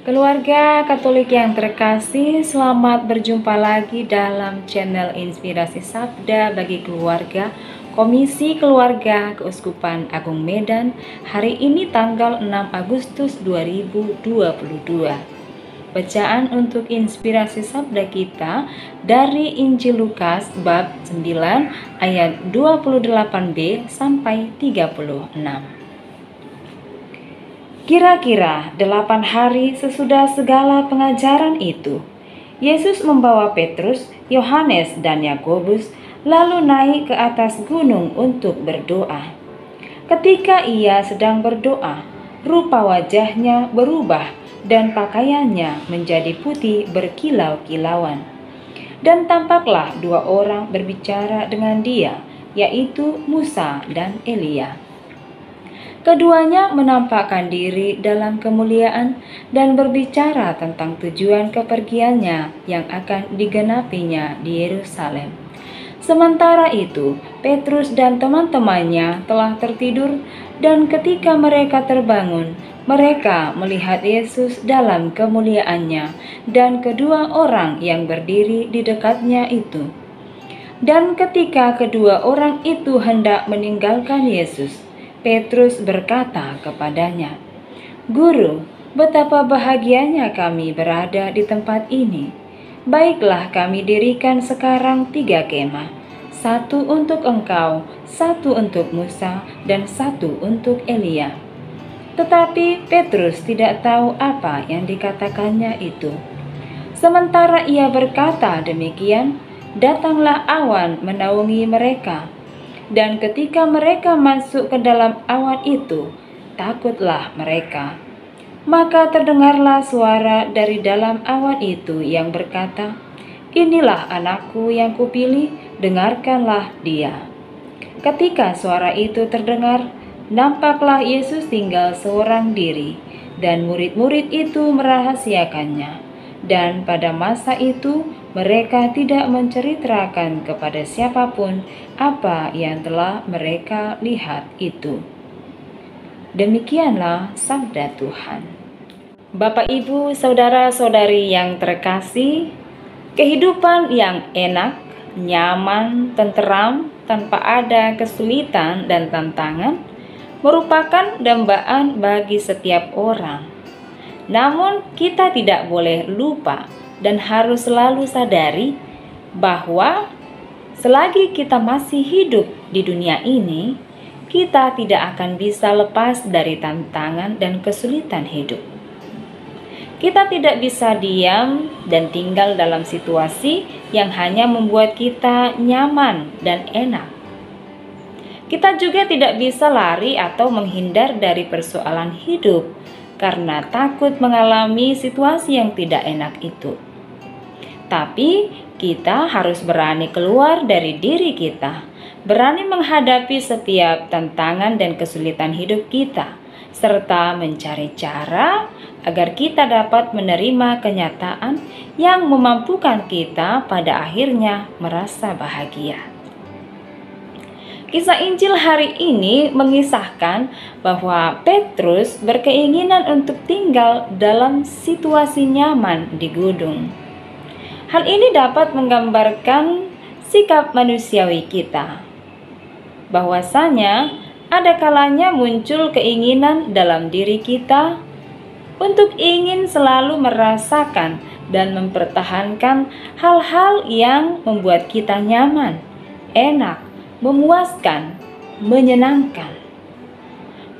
Keluarga Katolik yang terkasih, selamat berjumpa lagi dalam channel Inspirasi Sabda bagi Keluarga, Komisi Keluarga Keuskupan Agung Medan, hari ini tanggal 6 Agustus 2022. Bacaan untuk inspirasi sabda kita dari Injil Lukas bab 9 ayat 28b sampai 36. Kira-kira 8 hari sesudah segala pengajaran itu, Yesus membawa Petrus, Yohanes, dan Yakobus lalu naik ke atas gunung untuk berdoa. Ketika ia sedang berdoa, rupa wajahnya berubah dan pakaiannya menjadi putih berkilau-kilauan. Dan tampaklah 2 orang berbicara dengan dia, yaitu Musa dan Elia. Keduanya menampakkan diri dalam kemuliaan dan berbicara tentang tujuan kepergiannya yang akan digenapinya di Yerusalem. Sementara itu, Petrus dan teman-temannya telah tertidur, dan ketika mereka terbangun, mereka melihat Yesus dalam kemuliaannya dan kedua orang yang berdiri di dekatnya itu. Dan ketika kedua orang itu hendak meninggalkan Yesus, Petrus berkata kepadanya, "Guru, betapa bahagianya kami berada di tempat ini. Baiklah kami dirikan sekarang 3 kemah, 1 untuk engkau, 1 untuk Musa, dan 1 untuk Elia." Tetapi Petrus tidak tahu apa yang dikatakannya itu. Sementara ia berkata demikian, datanglah awan menaungi mereka. Dan ketika mereka masuk ke dalam awan itu, takutlah mereka. Maka terdengarlah suara dari dalam awan itu yang berkata, "Inilah anakku yang kupilih, dengarkanlah dia." Ketika suara itu terdengar, nampaklah Yesus tinggal seorang diri, dan murid-murid itu merahasiakannya. Dan pada masa itu mereka tidak menceritakan kepada siapapun apa yang telah mereka lihat itu. Demikianlah sabda Tuhan. Bapak, Ibu, saudara-saudari yang terkasih, kehidupan yang enak, nyaman, tenteram, tanpa ada kesulitan dan tantangan merupakan dambaan bagi setiap orang. Namun kita tidak boleh lupa dan harus selalu sadari bahwa selagi kita masih hidup di dunia ini, kita tidak akan bisa lepas dari tantangan dan kesulitan hidup. Kita tidak bisa diam dan tinggal dalam situasi yang hanya membuat kita nyaman dan enak. Kita juga tidak bisa lari atau menghindar dari persoalan hidup karena takut mengalami situasi yang tidak enak itu. Tapi kita harus berani keluar dari diri kita, berani menghadapi setiap tantangan dan kesulitan hidup kita, serta mencari cara agar kita dapat menerima kenyataan yang memampukan kita pada akhirnya merasa bahagia. Kisah Injil hari ini mengisahkan bahwa Petrus berkeinginan untuk tinggal dalam situasi nyaman di gunung. Hal ini dapat menggambarkan sikap manusiawi kita, bahwasanya ada kalanya muncul keinginan dalam diri kita untuk ingin selalu merasakan dan mempertahankan hal-hal yang membuat kita nyaman, enak, memuaskan, menyenangkan.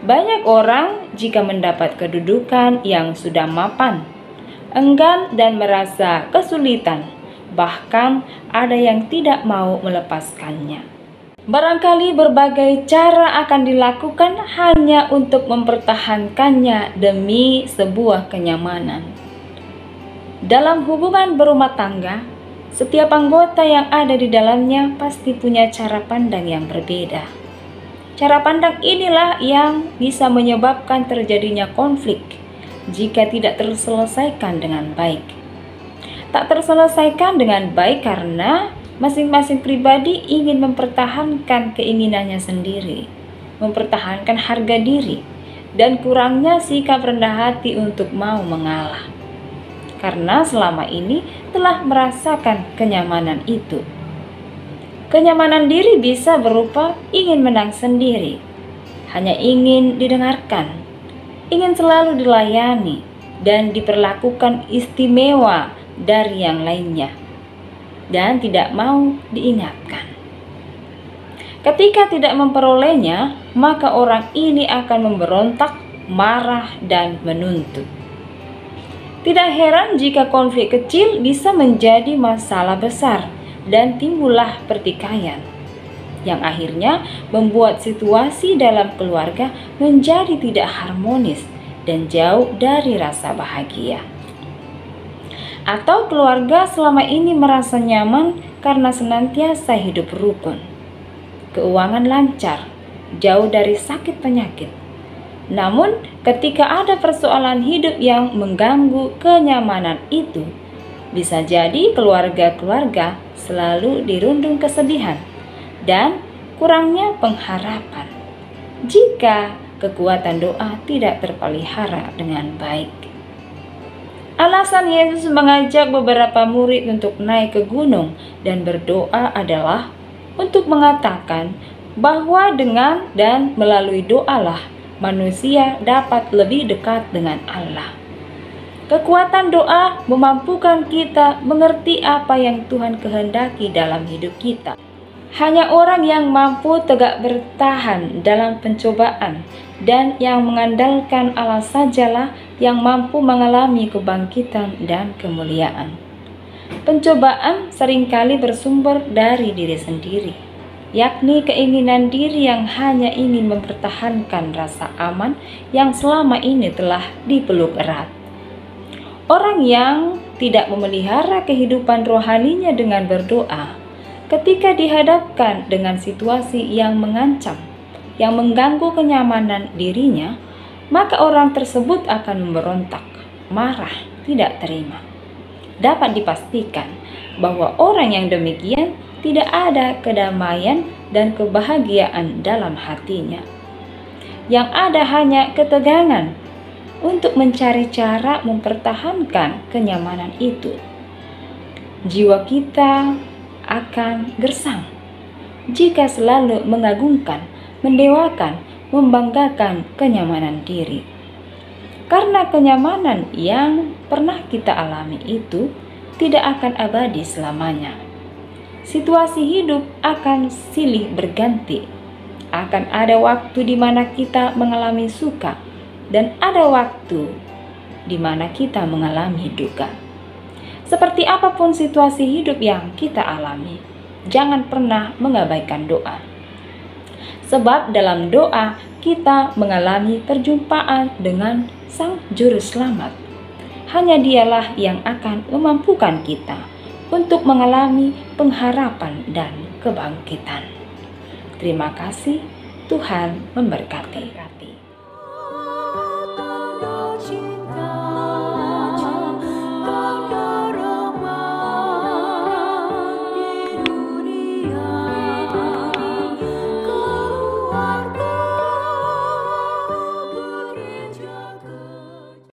Banyak orang jika mendapat kedudukan yang sudah mapan, enggan dan merasa kesulitan, bahkan ada yang tidak mau melepaskannya. Barangkali berbagai cara akan dilakukan hanya untuk mempertahankannya demi sebuah kenyamanan. Dalam hubungan berumah tangga, setiap anggota yang ada di dalamnya pasti punya cara pandang yang berbeda. Cara pandang inilah yang bisa menyebabkan terjadinya konflik jika tidak terselesaikan dengan baik. Tak terselesaikan dengan baik karena masing-masing pribadi ingin mempertahankan keinginannya sendiri, mempertahankan harga diri, dan kurangnya sikap rendah hati untuk mau mengalah. Karena selama ini telah merasakan kenyamanan itu. Kenyamanan diri bisa berupa ingin menang sendiri, hanya ingin didengarkan, ingin selalu dilayani, dan diperlakukan istimewa dari yang lainnya, dan tidak mau diingatkan. Ketika tidak memperolehnya, maka orang ini akan memberontak, marah, dan menuntut. Tidak heran jika konflik kecil bisa menjadi masalah besar dan timbullah pertikaian, yang akhirnya membuat situasi dalam keluarga menjadi tidak harmonis dan jauh dari rasa bahagia. Atau keluarga selama ini merasa nyaman karena senantiasa hidup rukun, keuangan lancar, jauh dari sakit penyakit. Namun ketika ada persoalan hidup yang mengganggu kenyamanan itu, bisa jadi keluarga-keluarga selalu dirundung kesedihan dan kurangnya pengharapan jika kekuatan doa tidak terpelihara dengan baik. Alasan Yesus mengajak beberapa murid untuk naik ke gunung dan berdoa adalah untuk mengatakan bahwa dengan dan melalui doalah manusia dapat lebih dekat dengan Allah. Kekuatan doa memampukan kita mengerti apa yang Tuhan kehendaki dalam hidup kita. Hanya orang yang mampu tegak bertahan dalam pencobaan dan yang mengandalkan Allah sajalah yang mampu mengalami kebangkitan dan kemuliaan. Pencobaan seringkali bersumber dari diri sendiri, yakni keinginan diri yang hanya ingin mempertahankan rasa aman yang selama ini telah dipeluk erat. Orang yang tidak memelihara kehidupan rohaninya dengan berdoa, ketika dihadapkan dengan situasi yang mengancam, yang mengganggu kenyamanan dirinya, maka orang tersebut akan memberontak, marah, tidak terima. Dapat dipastikan bahwa orang yang demikian tidak ada kedamaian dan kebahagiaan dalam hatinya. Yang ada hanya ketegangan untuk mencari cara mempertahankan kenyamanan itu. Jiwa kita akan gersang jika selalu mengagungkan, mendewakan, membanggakan kenyamanan diri. Karena kenyamanan yang pernah kita alami itu tidak akan abadi selamanya. Situasi hidup akan silih berganti. Akan ada waktu di mana kita mengalami suka dan ada waktu di mana kita mengalami duka. Seperti apapun situasi hidup yang kita alami, jangan pernah mengabaikan doa. Sebab dalam doa kita mengalami perjumpaan dengan Sang Juru Selamat. Hanya Dialah yang akan memampukan kita untuk mengalami pengharapan dan kebangkitan. Terima kasih, Tuhan memberkati.